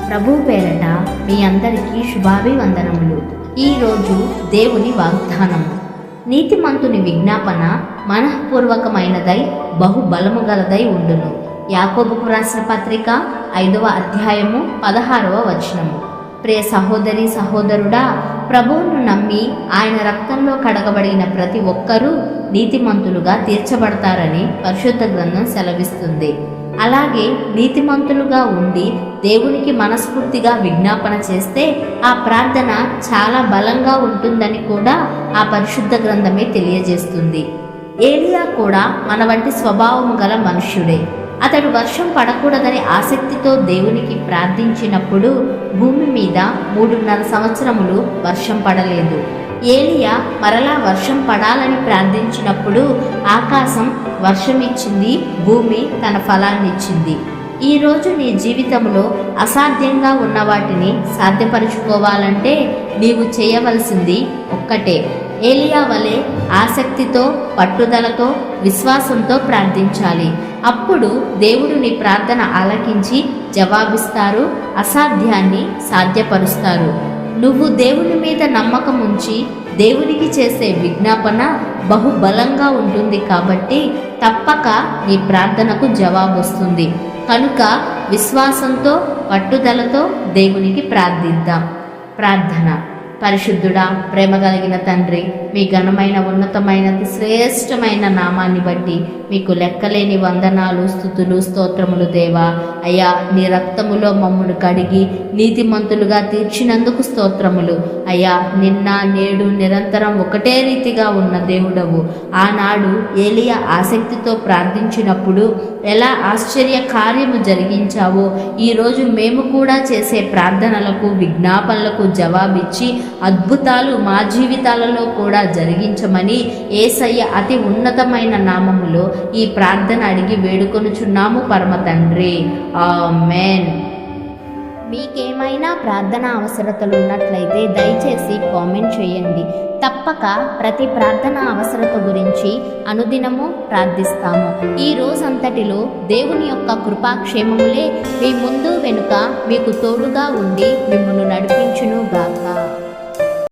ప్రభు పేరట మీ అందరికీ శుభాభివందనములు. ఈరోజు దేవుని వాగ్దానము. నీతిమంతుని విజ్ఞాపన మనఃపూర్వకమైనదై బహుబలము గలదై ఉండును. యాకోబుకు రాసిన పత్రిక 5వ అధ్యాయము 16వ వచనము. ప్రియ సహోదరి సహోదరుడా, ప్రభువును నమ్మి ఆయన రక్తంలో కడగబడిన ప్రతి ఒక్కరూ నీతిమంతులుగా తీర్చబడతారని పరిశుద్ధ గ్రంథం సెలవిస్తుంది. అలాగే నీతిమంతులుగా ఉండి దేవునికి మనస్ఫూర్తిగా విజ్ఞాపన చేస్తే ఆ ప్రార్థన చాలా బలంగా ఉంటుందని కూడా ఆ పరిశుద్ధ గ్రంథమే తెలియజేస్తుంది. ఏలియా కూడా మన వంటి స్వభావము గల మనుష్యుడే. అతడు వర్షం పడకూడదని ఆసక్తితో దేవునికి ప్రార్థించినప్పుడు భూమి మీద 3.5 సంవత్సరములు వర్షం పడలేదు. ఏలియా మరలా వర్షం పడాలని ప్రార్థించినప్పుడు ఆకాశం వర్షం ఇచ్చింది, భూమి తన ఫలాన్నిచ్చింది. ఈరోజు నీ జీవితంలో అసాధ్యంగా ఉన్న వాటిని సాధ్యపరుచుకోవాలంటే నీవు చేయవలసింది ఒక్కటే. ఏలియా వలె ఆసక్తితో, పట్టుదలతో, విశ్వాసంతో ప్రార్థించాలి. అప్పుడు దేవుడు నీ ప్రార్థన ఆలకించి జవాబిస్తారు, అసాధ్యాన్ని సాధ్యపరుస్తారు. నువ్వు దేవుని మీద నమ్మకం ఉంచి దేవునికి చేసే విజ్ఞాపన బహుబలంగా ఉంటుంది కాబట్టి తప్పక నీ ప్రార్థనకు జవాబు వస్తుంది. కనుక విశ్వాసంతో, పట్టుదలతో దేవునికి ప్రార్థిద్దాం. ప్రార్థన. పరిశుద్ధుడా, ప్రేమ కలిగిన తండ్రి, మీ ఘనమైన ఉన్నతమైన శ్రేష్టమైన నామాన్ని బట్టి మీకు లెక్కలేని వందనాలు, స్తుతులు, స్తోత్రములు దేవా. అయ్యా, నీ రక్తములో మమ్మును కడిగి నీతిమంతులుగా తీర్చినందుకు స్తోత్రములు. అయ్యా, నిన్న నేడు నిరంతరం ఒకటే రీతిగా ఉన్న దేవుడవు. ఆనాడు ఏలియా ఆసక్తితో ప్రార్థించినప్పుడు ఎలా ఆశ్చర్య కార్యము జరిగించావో ఈరోజు మేము కూడా చేసే ప్రార్థనలకు, విజ్ఞాపనలకు జవాబిచ్చి అద్భుతాలు మా జీవితాలలో కూడా జరిగించమని యేసయ్య అతి ఉన్నతమైన నామములో ఈ ప్రార్థన అడిగి వేడుకొనుచున్నాము పరమ తండ్రి. ఆమేన్. మీకేమైనా ప్రార్థన అవసరతలు ఉన్నట్లయితే దయచేసి కామెంట్ చేయండి. తప్పక ప్రతి ప్రార్థన అవసరత గురించి అనుదినము ప్రార్థిస్తాము. ఈ రోజంతటిలో దేవుని యొక్క కృపాక్షేమములే మీ ముందు వెనుక మీకు తోడుగా ఉండి మిమ్మల్ని నడిపించును గాక.